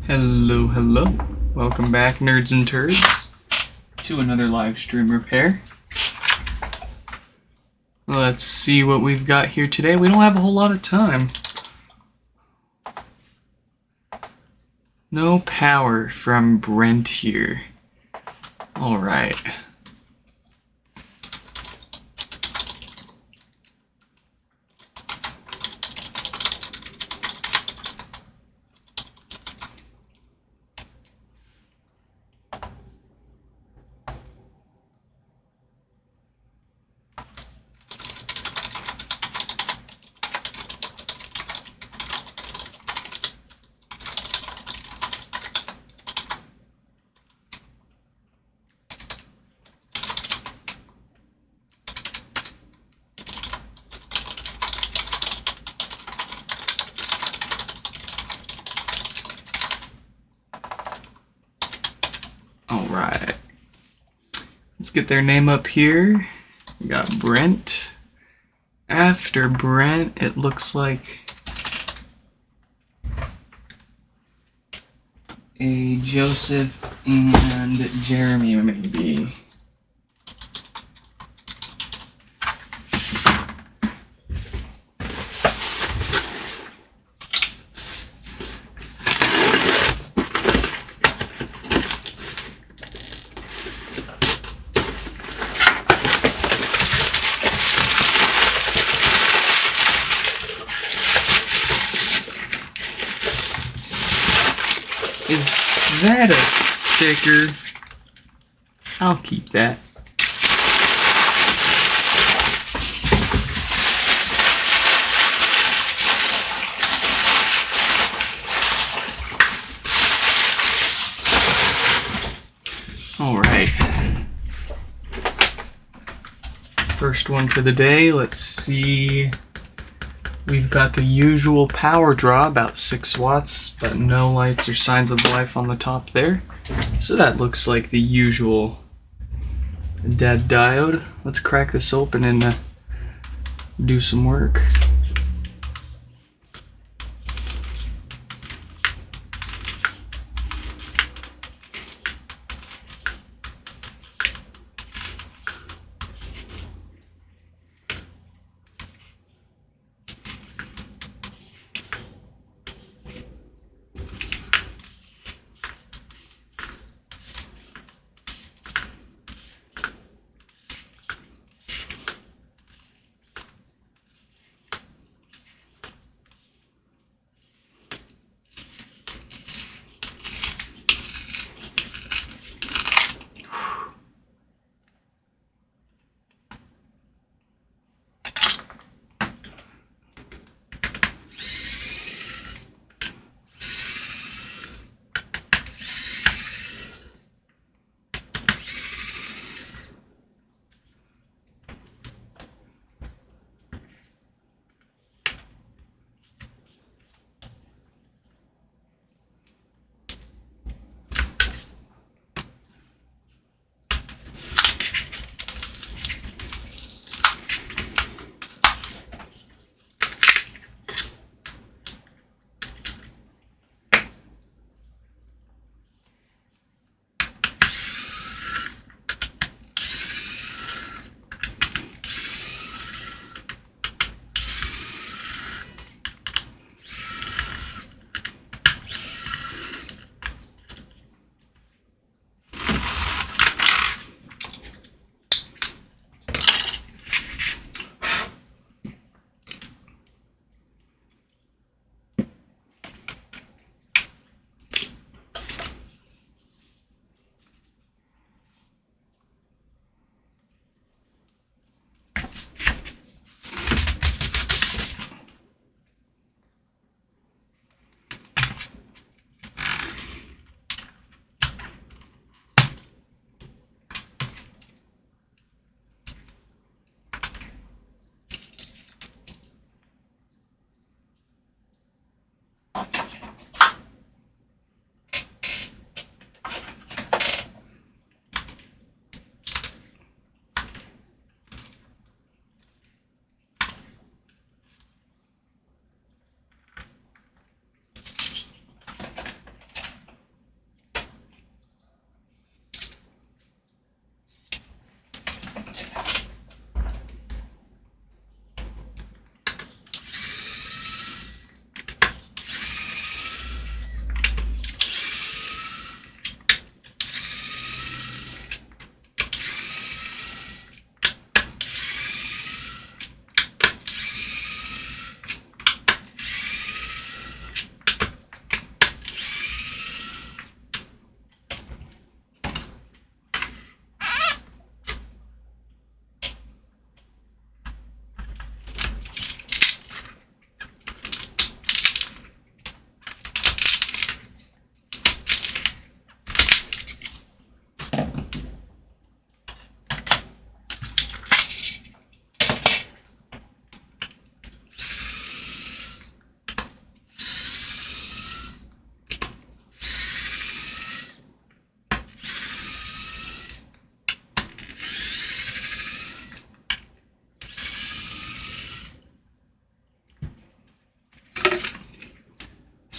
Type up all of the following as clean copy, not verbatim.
Hello, hello. Welcome back, nerds and turds, to another live stream repair. Let's see what we've got here today. We don't have a whole lot of time. No power from Brent here. Alright. Alright. Let's get their name up here. We got Brent. After Brent, it looks like a Joseph and Jeremy, maybe. Is that a sticker? I'll keep that. Alright. First one for the day. Let's see. We've got the usual power draw, about 6 watts, but no lights or signs of life on the top there. So that looks like the usual dead diode. Let's crack this open and do some work.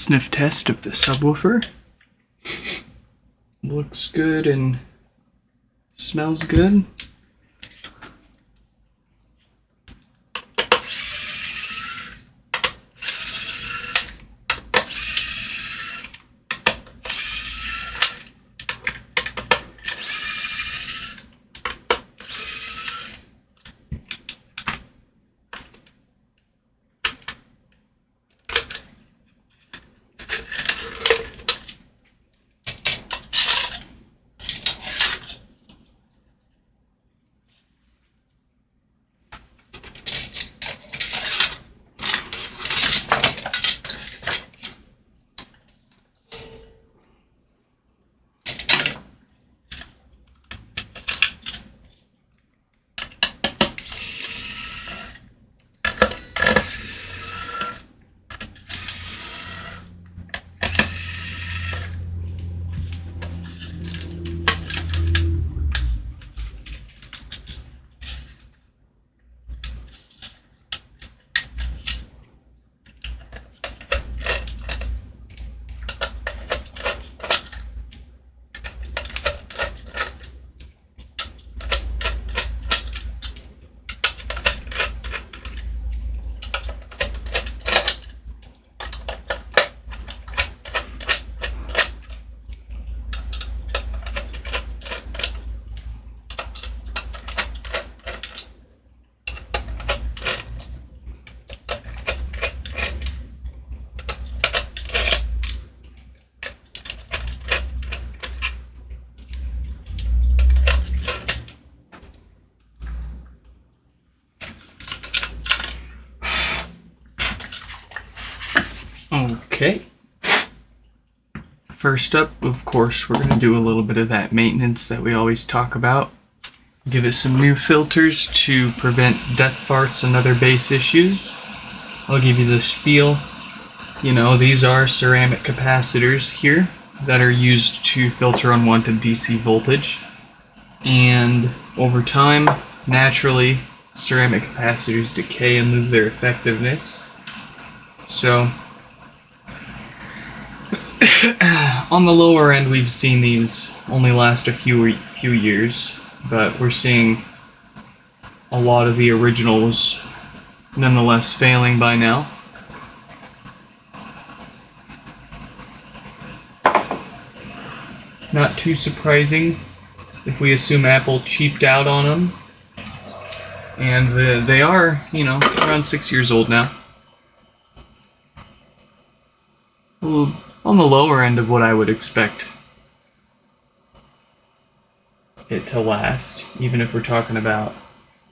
Sniff test of the subwoofer. Looks good and smells good. Okay. First up, of course, we're going to do a little bit of that maintenance that we always talk about. Give it some new filters to prevent death farts and other bass issues. I'll give you the spiel. You know, these are ceramic capacitors here that are used to filter unwanted DC voltage. And over time, naturally, ceramic capacitors decay and lose their effectiveness. So, on the lower end, we've seen these only last a few years, but we're seeing a lot of the originals nonetheless failing by now. Not too surprising if we assume Apple cheaped out on them. And they are, you know, around 6 years old now. Well, on the lower end of what I would expect it to last, even if we're talking about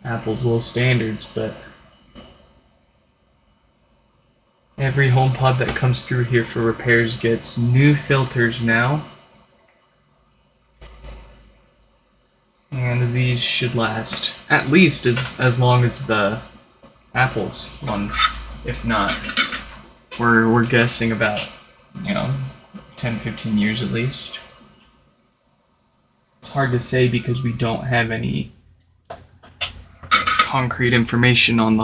Apple's low standards, but every HomePod that comes through here for repairs gets new filters now. And these should last at least as long as the Apple's ones. If not, we're guessing about, you know, 10-15 years at least. It's hard to say because we don't have any concrete information on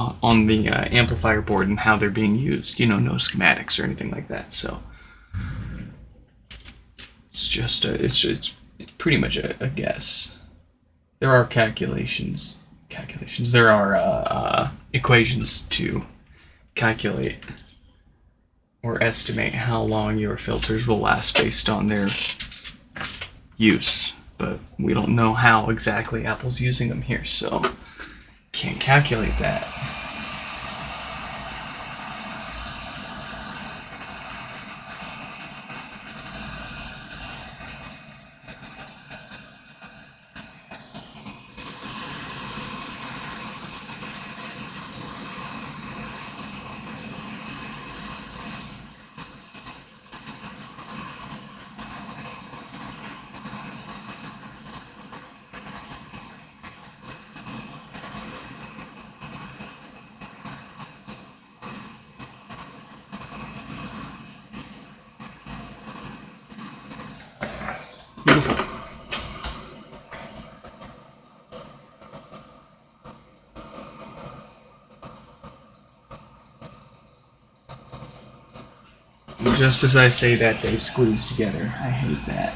the amplifier board and how they're being used. You know, no schematics or anything like that. So it's just it's pretty much a guess. There are calculations. There are equations to calculate or estimate how long your filters will last based on their use. But we don't know how exactly Apple's using them here, so can't calculate that. Just as I say that, they squeeze together. I hate that.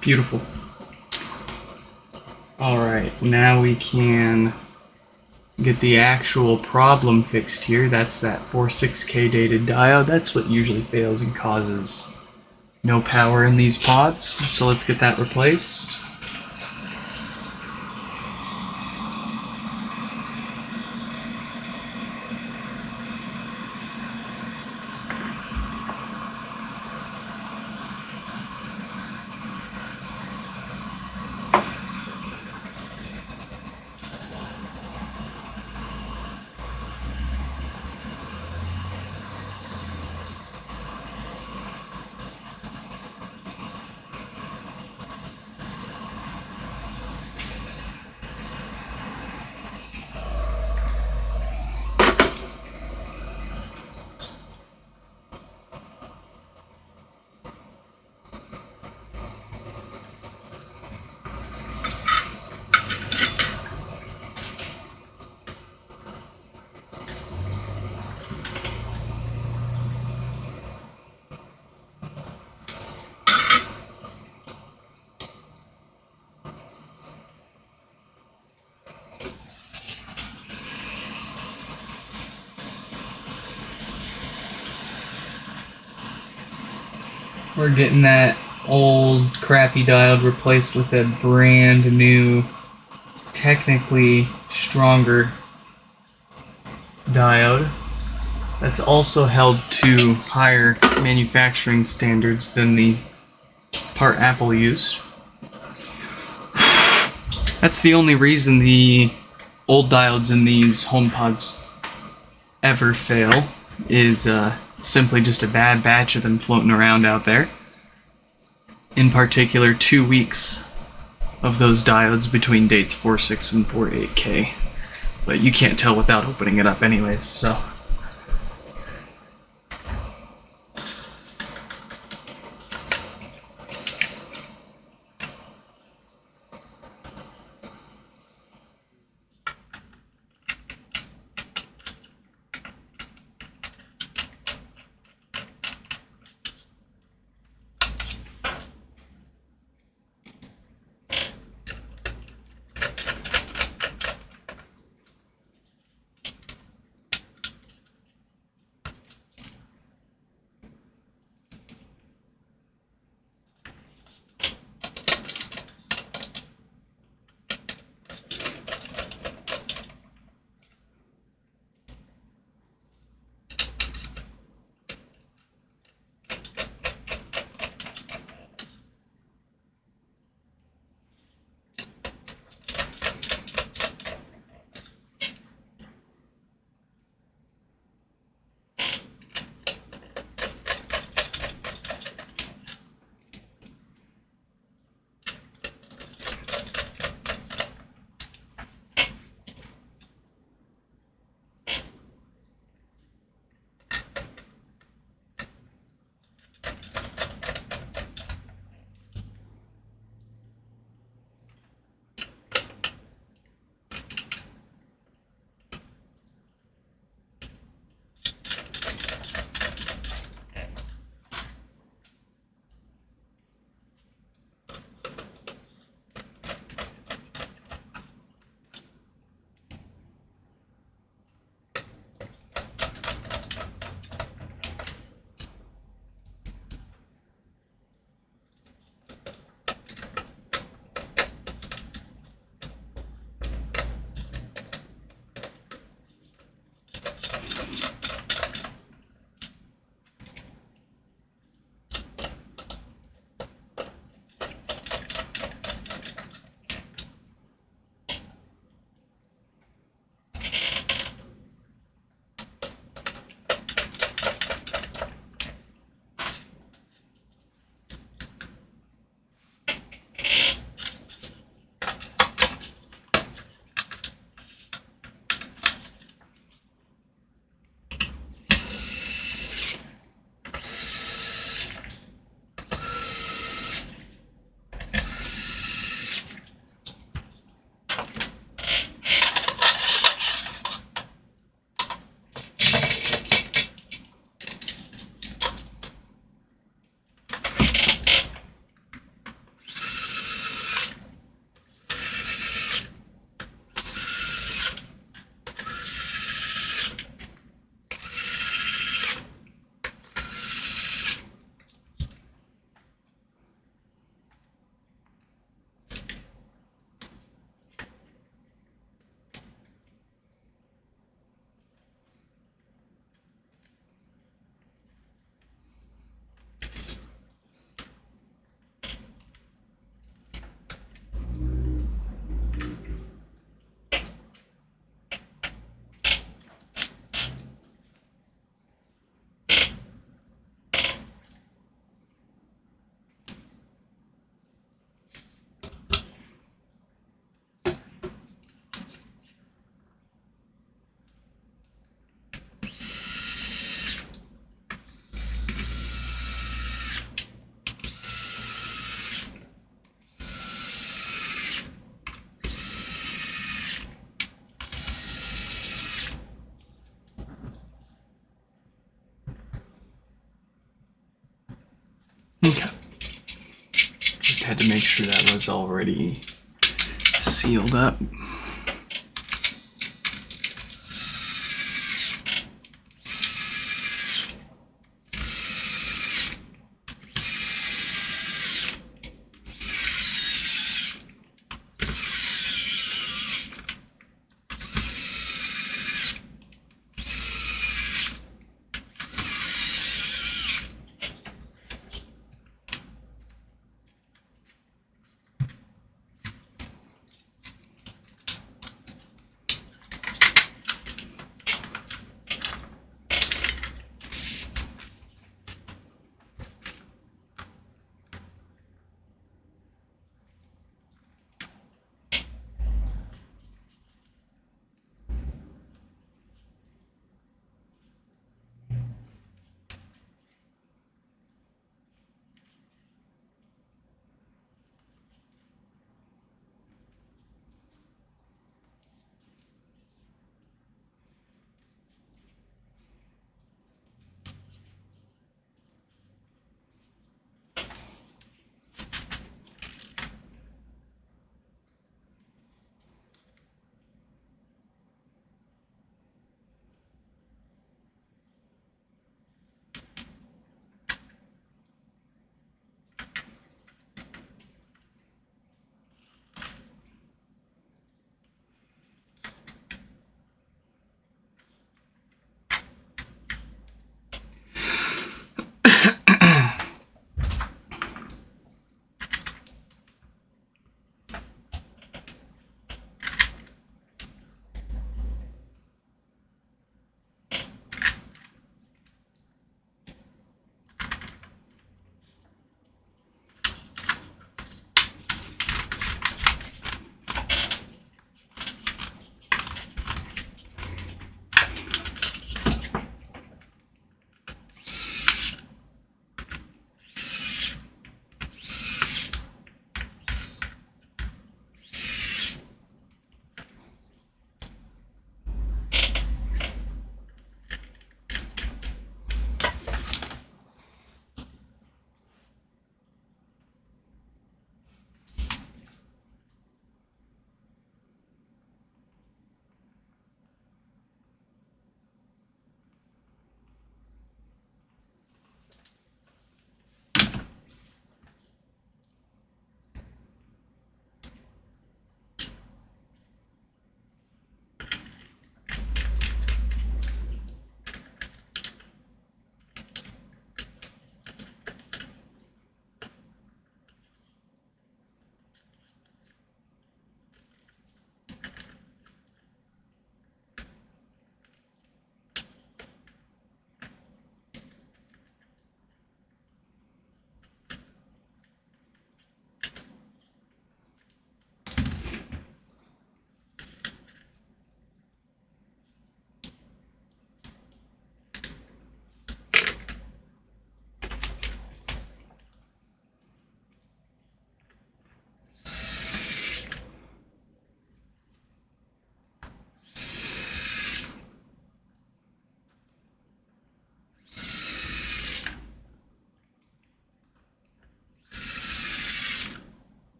Beautiful. Alright, now we can get the actual problem fixed here. That's that 46K dated diode. That's what usually fails and causes no power in these pods. So let's get that replaced. We're getting that old crappy diode replaced with a brand new, technically stronger diode that's also held to higher manufacturing standards than the part Apple used. That's the only reason the old diodes in these HomePods ever fail, is simply just a bad batch of them floating around out there. In particular, 2 weeks of those diodes between dates 46 and 48K. But you can't tell without opening it up anyways, so. Okay. Just had to make sure that was already sealed up.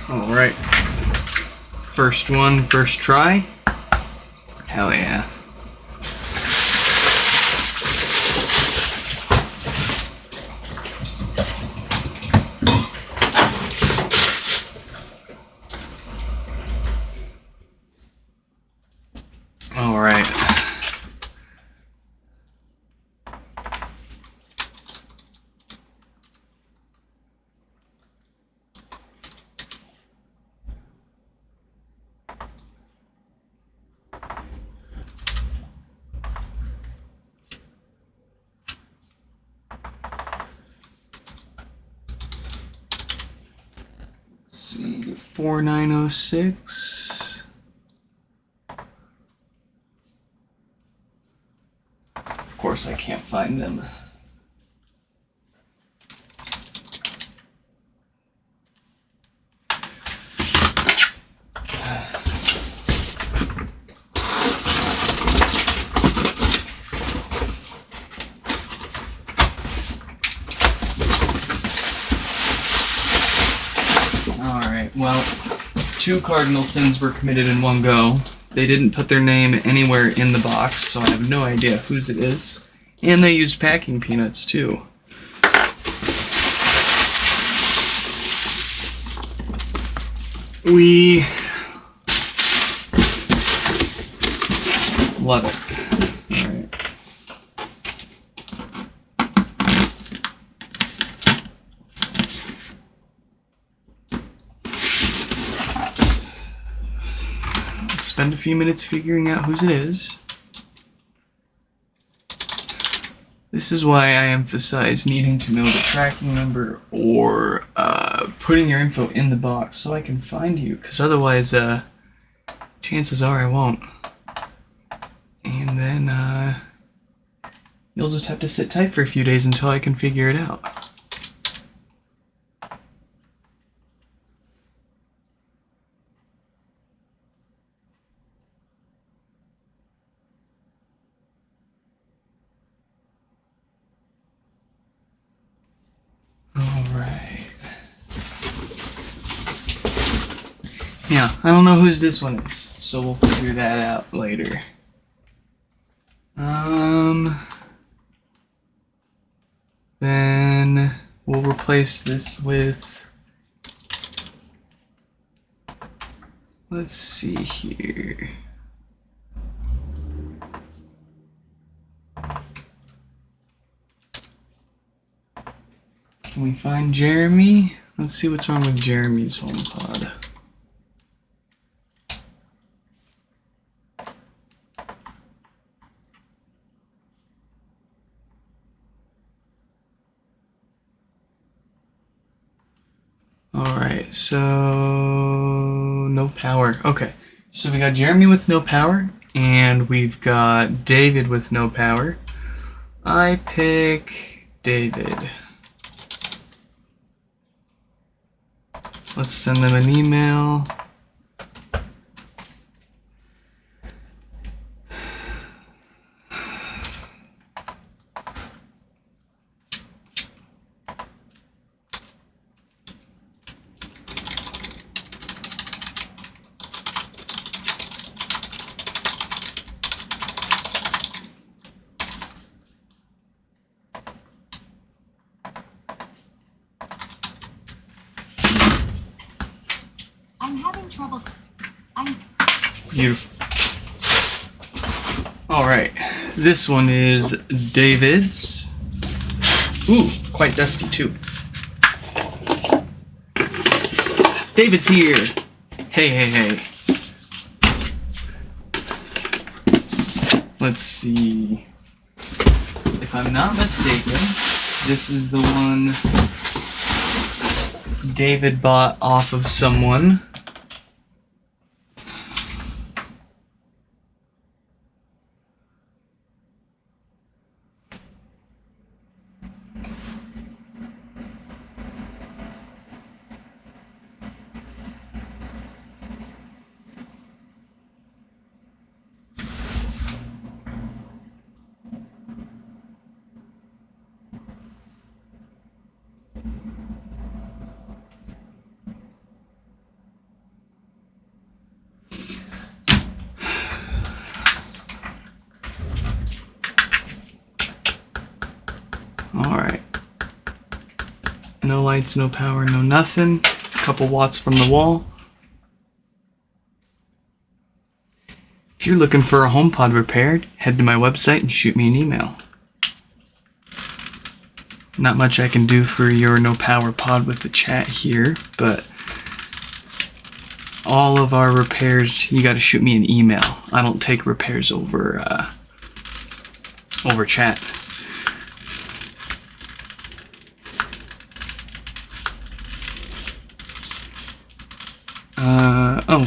Alright. First one, first try. Hell yeah. Alright. see, 4906. Of course, I can't find them. Alright, well, 2 cardinal sins were committed in one go. They didn't put their name anywhere in the box, so I have no idea whose it is. And they used packing peanuts, too. We love it. Alright. Let's spend a few minutes figuring out whose it is. This is why I emphasize needing to know the tracking number or putting your info in the box so I can find you, because otherwise chances are I won't. And then you'll just have to sit tight for a few days until I can figure it out. Yeah, I don't know whose this one is, so we'll figure that out later. Then we'll replace this with, let's see here. Can we find Jeremy? Let's see what's wrong with Jeremy's HomePod. Alright, so no power. Okay, so we got Jeremy with no power, and we've got David with no power. I pick David. Let's send them an email. Trouble. Beautiful. Alright, this one is David's. Ooh, quite dusty too. David's here. Hey, hey, hey. Let's see. If I'm not mistaken, this is the one David bought off of someone. Alright. No lights, no power, no nothing. A couple watts from the wall. If you're looking for a HomePod repaired, head to my website and shoot me an email. Not much I can do for your no power pod with the chat here, but all of our repairs, you gotta shoot me an email. I don't take repairs over chat.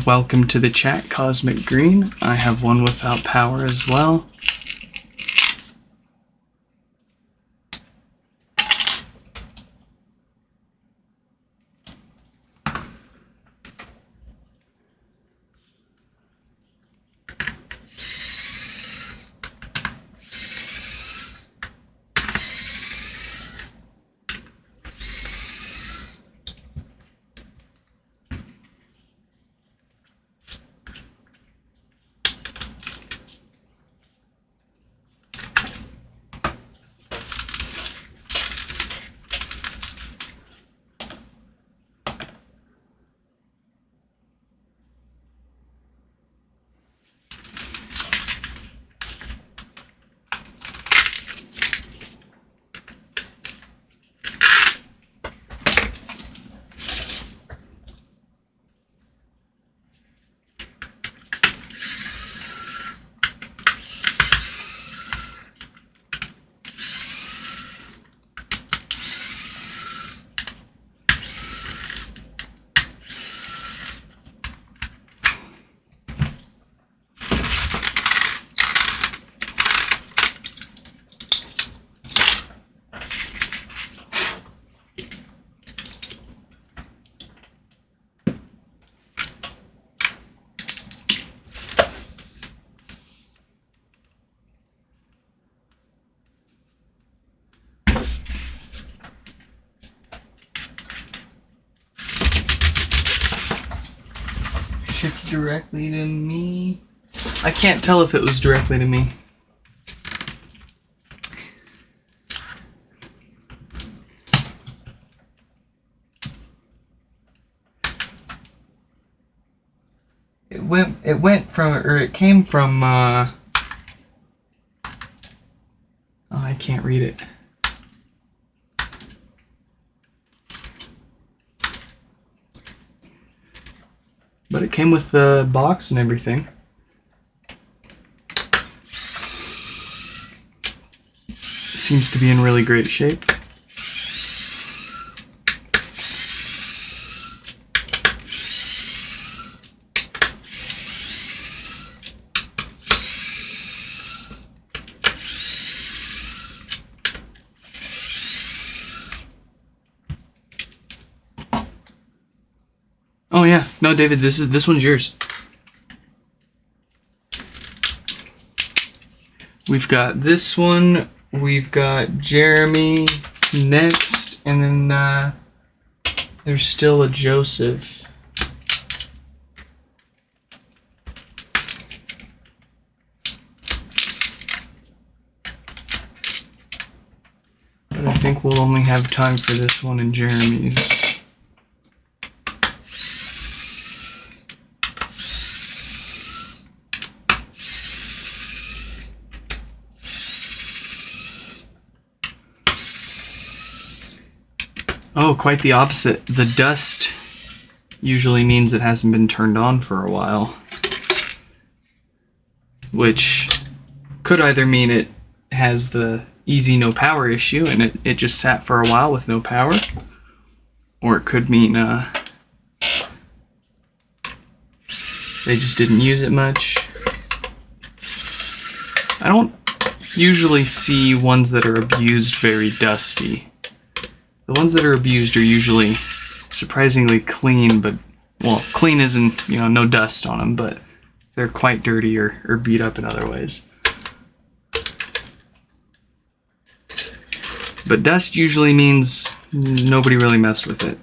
welcome to the chat, Cosmic Green. I have one without power as well. Shift directly to me. I can't tell if it was directly to me. It came from, oh, I can't read it. But it came with the box and everything. Seems to be in really great shape. Oh yeah, no, David, this one's yours. We've got this one, we've got Jeremy next, and then there's still a Joseph. But I think we'll only have time for this one and Jeremy's. Oh, quite the opposite. The dust usually means it hasn't been turned on for a while. Which could either mean it has the easy no power issue and it just sat for a while with no power. Or it could mean they just didn't use it much. I don't usually see ones that are abused very dusty. The ones that are abused are usually surprisingly clean, but, well, clean isn't, no dust on them, but they're quite dirty or beat up in other ways. But dust usually means nobody really messed with it.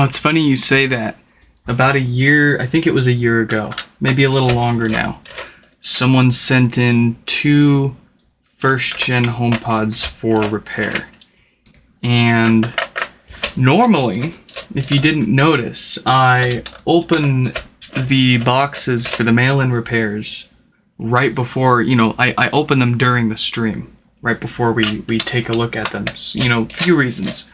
Oh, it's funny you say that. About a year, I think it was a year ago, maybe a little longer now, someone sent in 2 first-gen HomePods for repair. And normally, if you didn't notice, I open the boxes for the mail-in repairs right before, I open them during the stream, right before we take a look at them. So, few reasons.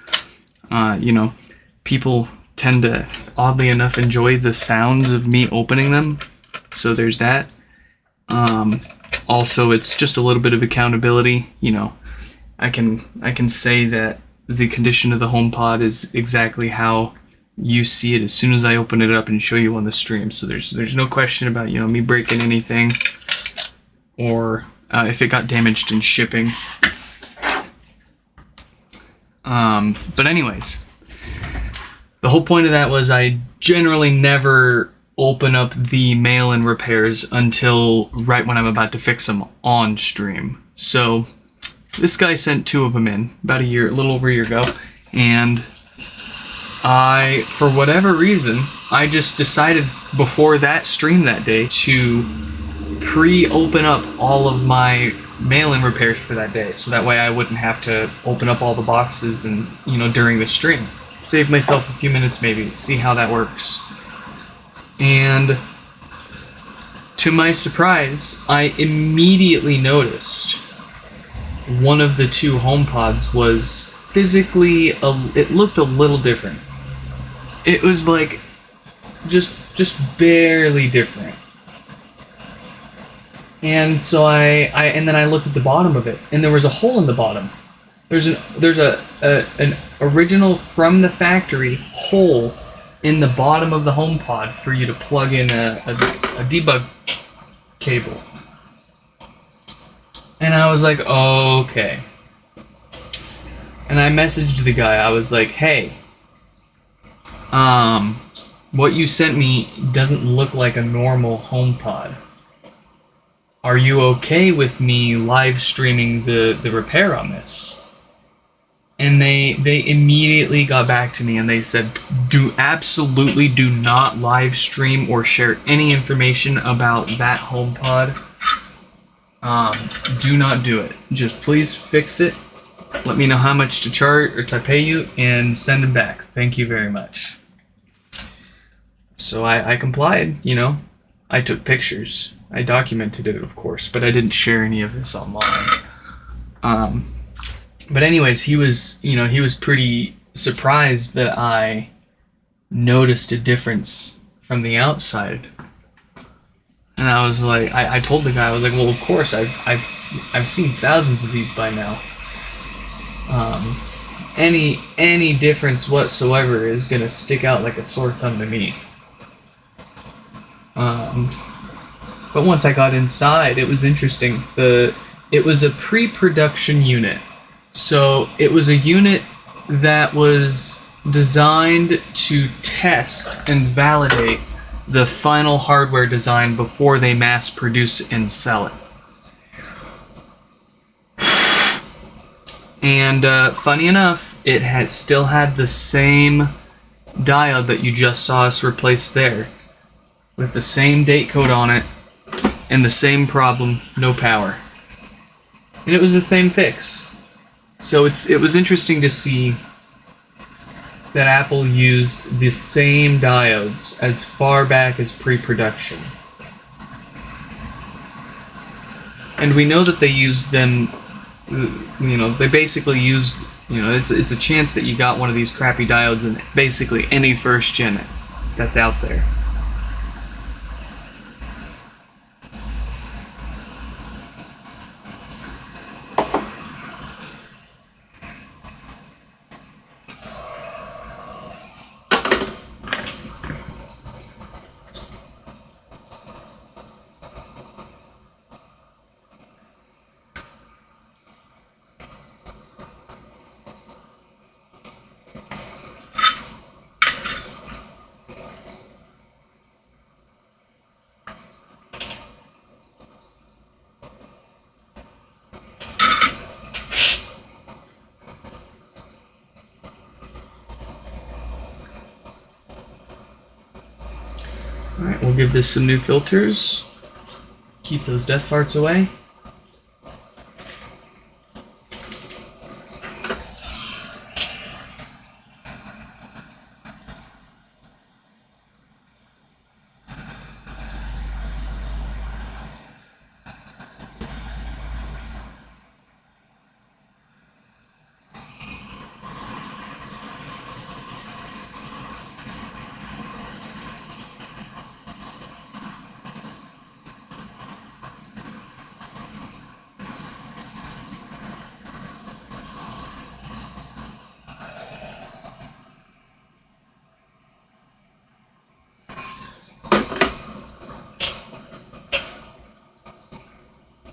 People tend to, oddly enough, enjoy the sounds of me opening them. So there's that. Also, it's just a little bit of accountability. I can say that the condition of the HomePod is exactly how you see it as soon as I open it up and show you on the stream. So there's no question about me breaking anything or if it got damaged in shipping. But anyways, the whole point of that was I generally never open up the mail-in repairs until right when I'm about to fix them on stream. So this guy sent 2 of them in about a little over a year ago, and for whatever reason, I just decided before that stream that day to pre-open up all of my mail-in repairs for that day, so that way I wouldn't have to open up all the boxes and during the stream. Save myself a few minutes maybe, see how that works. And to my surprise, I immediately noticed one of the 2 HomePods was physically, it looked a little different. It was like, just barely different. And so and then I looked at the bottom of it, and there was a hole in the bottom. There's an original from the factory hole in the bottom of the HomePod for you to plug in a debug cable. And I was like, okay. And I messaged the guy. I was like, hey, what you sent me doesn't look like a normal HomePod. Are you okay with me live streaming the repair on this? And they immediately got back to me and they said, absolutely do not live stream or share any information about that HomePod. Do not do it. Just please fix it. Let me know how much to charge or to pay you and send it back. Thank you very much. So I complied, I took pictures. I documented it, of course, but I didn't share any of this online. But anyways, he was pretty surprised that I noticed a difference from the outside. And I was like, I told the guy, I was like, well, of course, I've seen thousands of these by now. Any difference whatsoever is gonna stick out like a sore thumb to me. But once I got inside, it was interesting. It was a pre-production unit. So it was a unit that was designed to test and validate the final hardware design before they mass produce and sell it. And funny enough, it still had the same diode that you just saw us replace there, with the same date code on it, and the same problem, no power. And it was the same fix. So it was interesting to see that Apple used the same diodes as far back as pre-production. And we know that they used them, they basically used, it's a chance that you got one of these crappy diodes in basically any first gen that's out there. Alright, we'll give this some new filters. Keep those death farts away.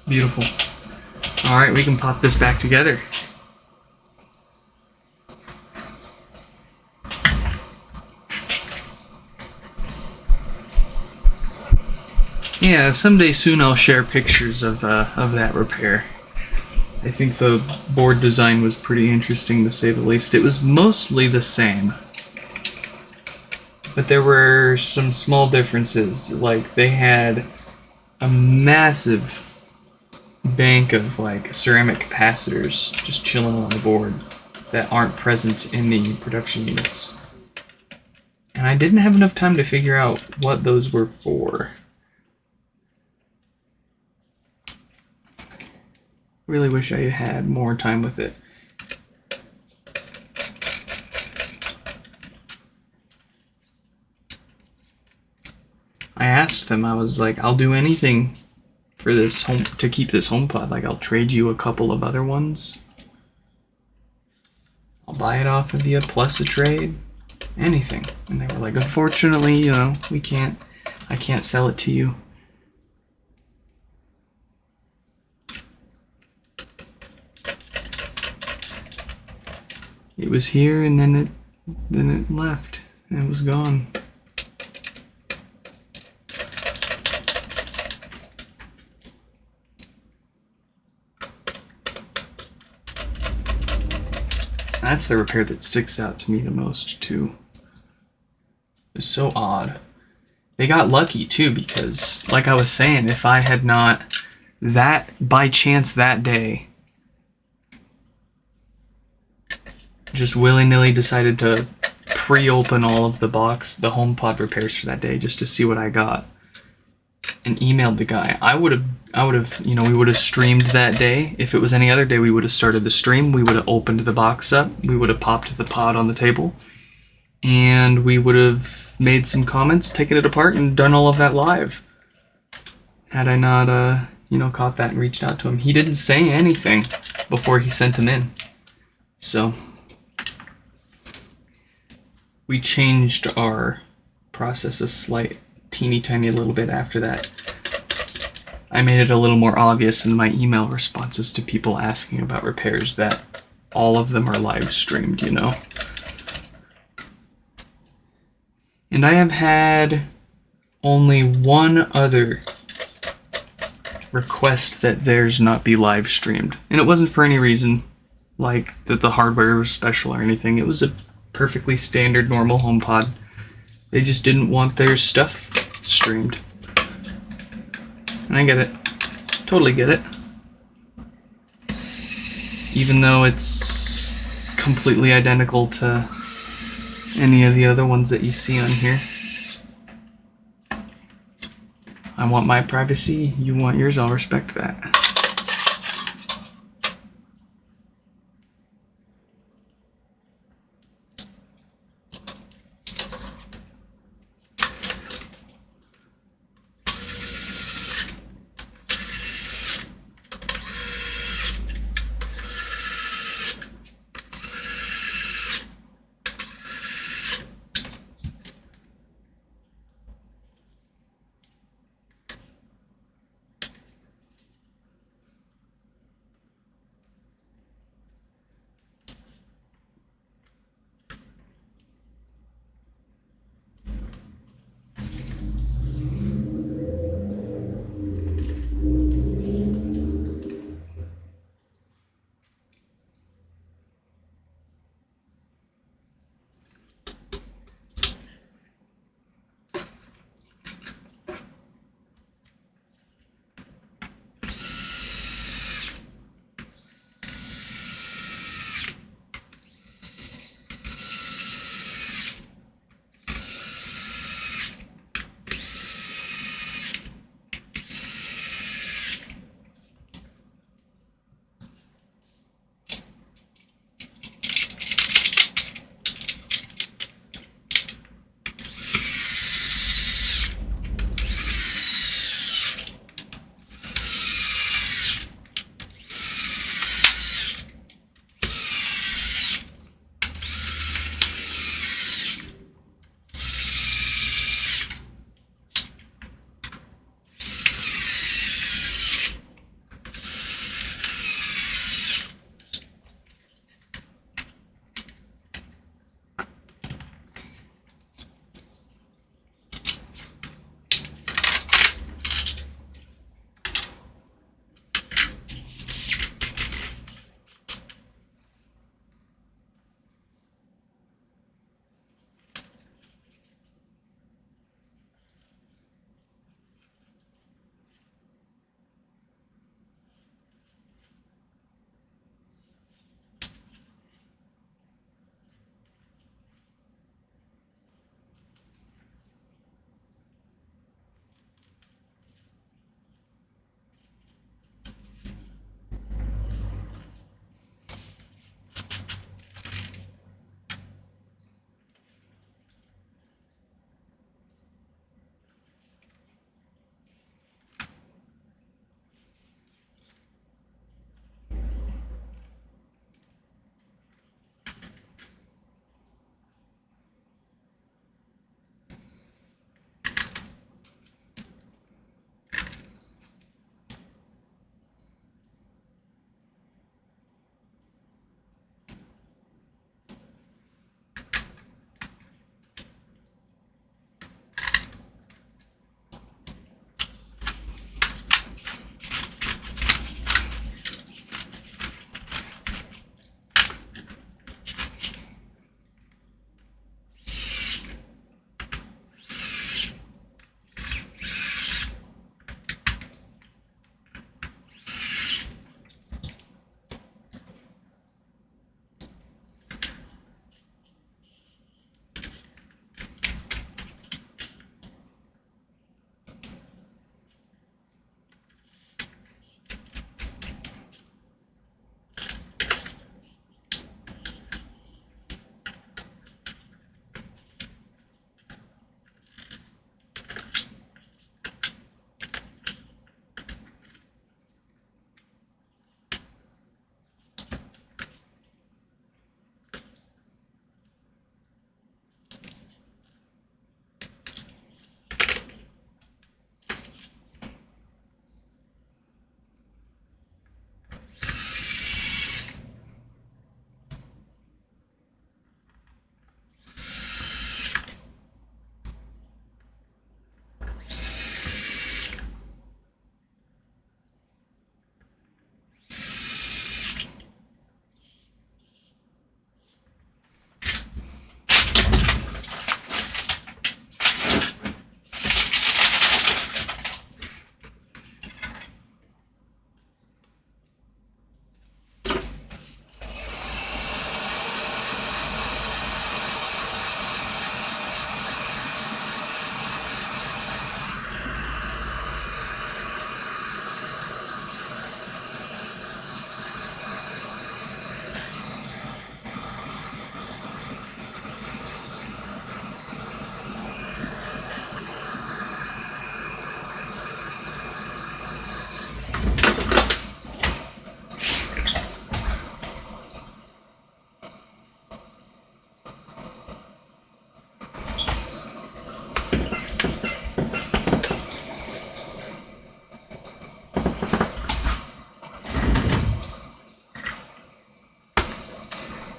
Beautiful. Alright, we can pop this back together. Yeah, someday soon I'll share pictures of that repair. I think the board design was pretty interesting, to say the least. It was mostly the same, but there were some small differences. Like, they had a massive bank of like ceramic capacitors just chilling on the board that aren't present in the production units. And I didn't have enough time to figure out what those were for. Really wish I had more time with it. I asked them, I was like, I'll do anything for this home to keep this HomePod. Like, I'll trade you a couple of other ones. I'll buy it off of you, plus a trade. Anything. And they were like, unfortunately, you know, I can't sell it to you. It was here and then it left and it was gone. That's the repair that sticks out to me the most, too. It's so odd. They got lucky, too, because, like I was saying, if I had not, by chance that day, just willy-nilly decided to pre-open all of the HomePod repairs for that day, just to see what I got, and emailed the guy, I would have, you know, we would have streamed that day. If it was any other day, we would have started the stream, we would have opened the box up, we would have popped the pod on the table, and we would have made some comments, taken it apart, and done all of that live. Had I not, you know, caught that and reached out to him. He didn't say anything before he sent him in. So, we changed our process a teeny tiny little bit after that. I made it a little more obvious in my email responses to people asking about repairs that all of them are live streamed, you know. And I have had only one other request that theirs not be live streamed. And it wasn't for any reason like that the hardware was special or anything. It was a perfectly standard normal HomePod. They just didn't want their stuff streamed. And I get it. Totally get it. Even though it's completely identical to any of the other ones that you see on here. I want my privacy, you want yours, I'll respect that.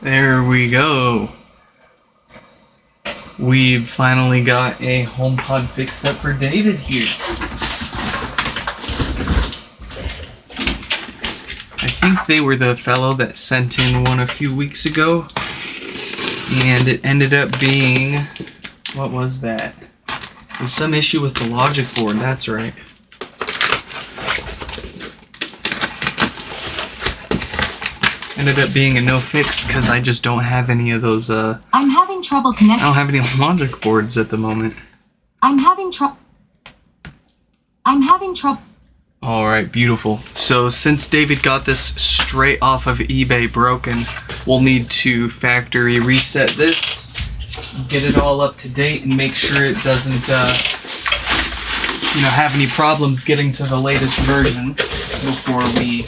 There we go. We've finally got a HomePod fixed up for David here. I think they were the fellow that sent in one a few weeks ago, and it ended up being, what was that? It was some issue with the logic board, that's right. Ended up being a no fix because I just don't have any of those, I'm having trouble I connecting. don't have any logic boards at the moment. I'm having trouble. Alright, beautiful. So since David got this straight off of eBay broken, we'll need to factory reset this, get it all up to date, and make sure it doesn't have any problems getting to the latest version before we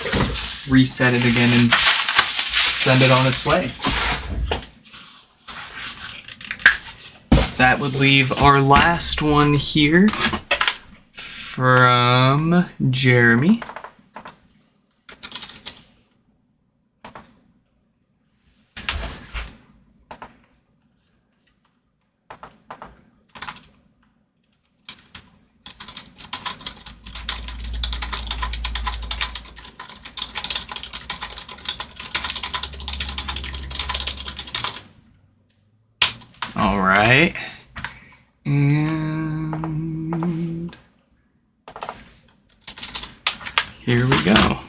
reset it again and send it on its way. That would leave our last one here from Jeremy. All right. And here we go.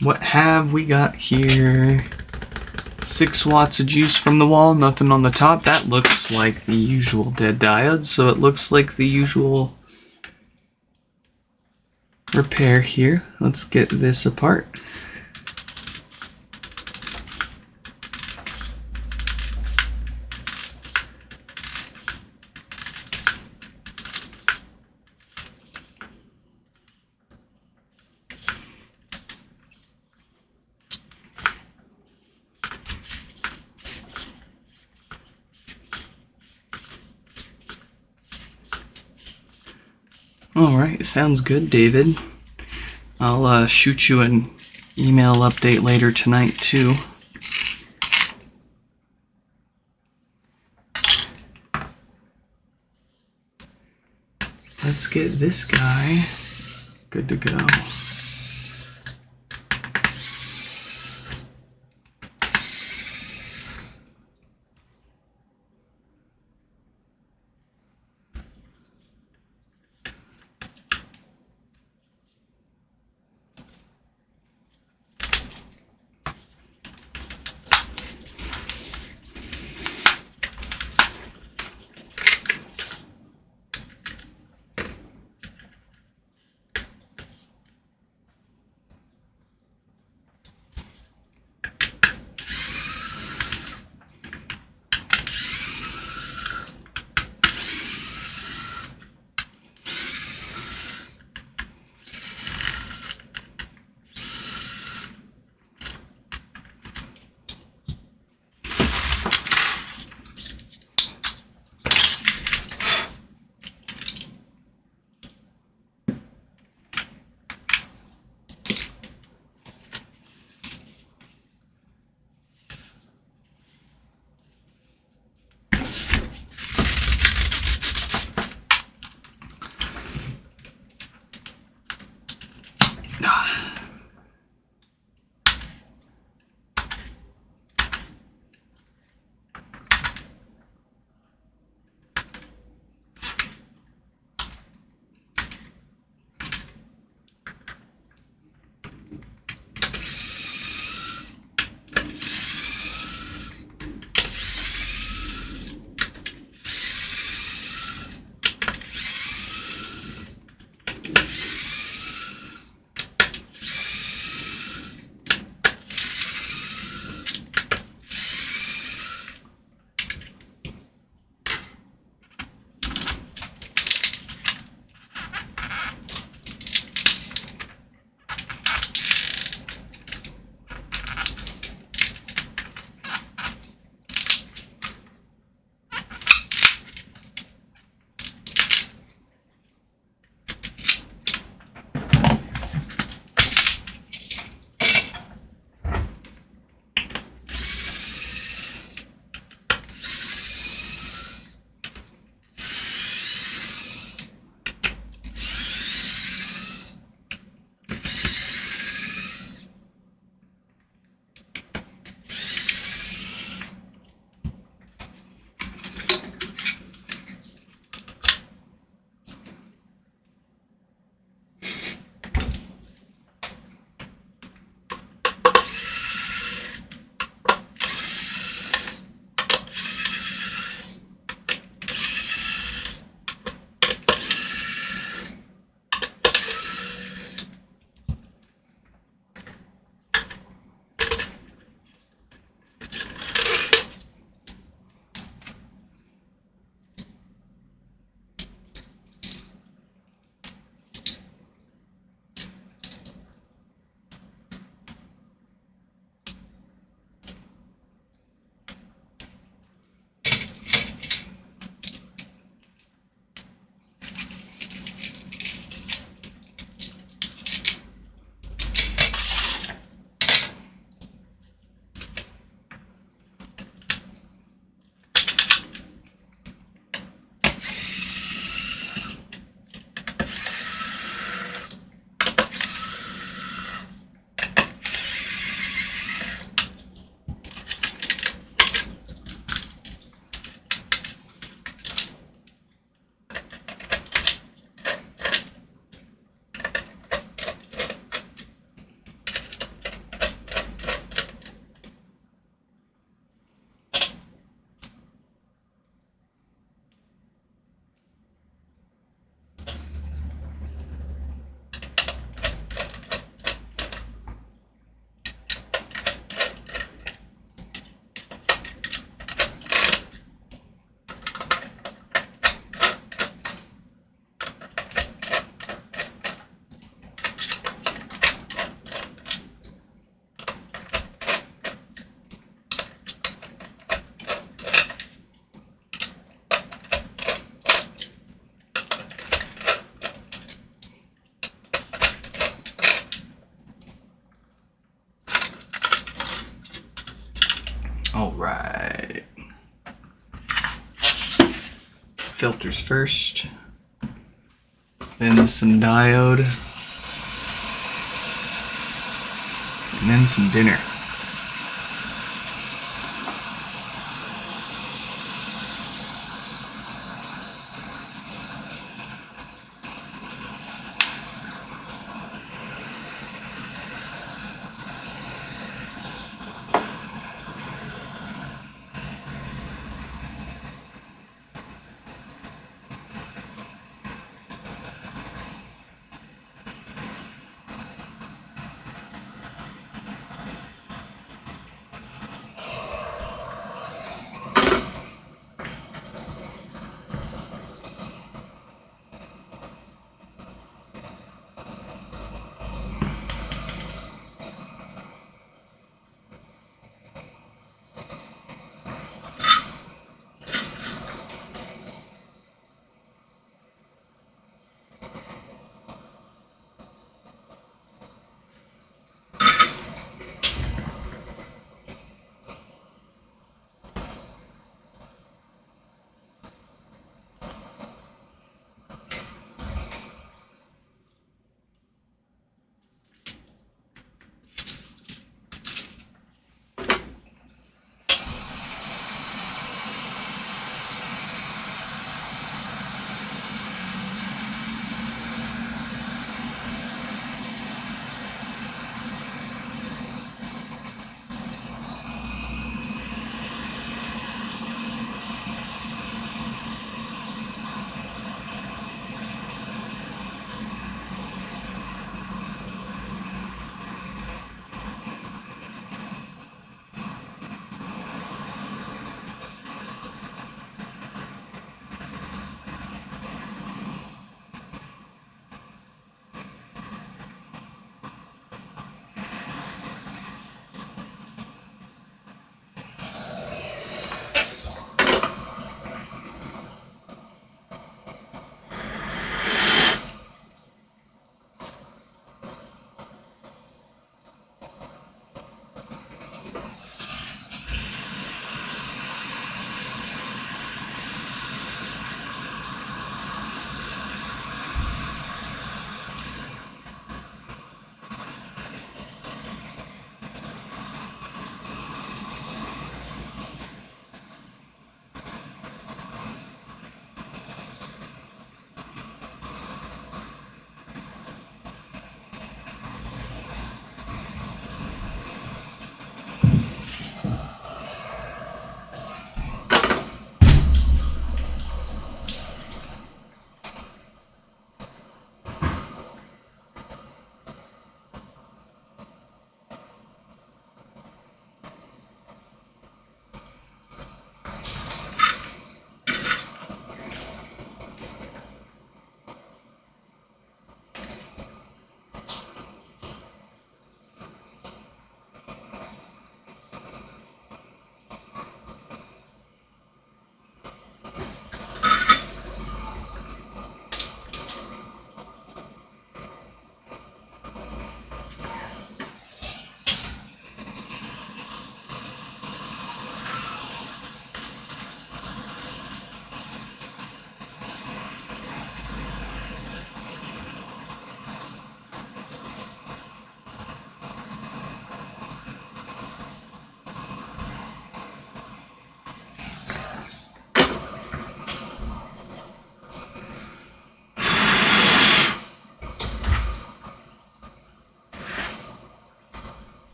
What have we got here? 6 watts of juice from the wall, nothing on the top. That looks like the usual dead diode, so it looks like the usual repair here. Let's get this apart. Alright, sounds good, David. I'll shoot you an email update later tonight, too. Let's get this guy good to go. All right. Filters first. Then some diode. And then some dinner.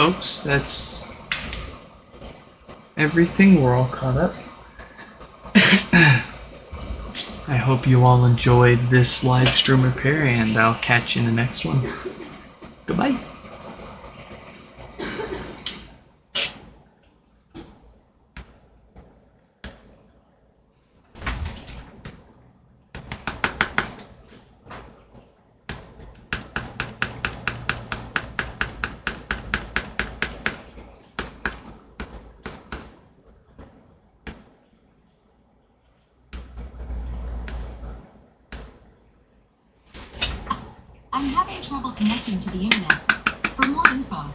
folks, that's everything. We're all caught up. I hope you all enjoyed this live stream repair, and I'll catch you in the next one. Goodbye. I'm having trouble connecting to the internet. For more info,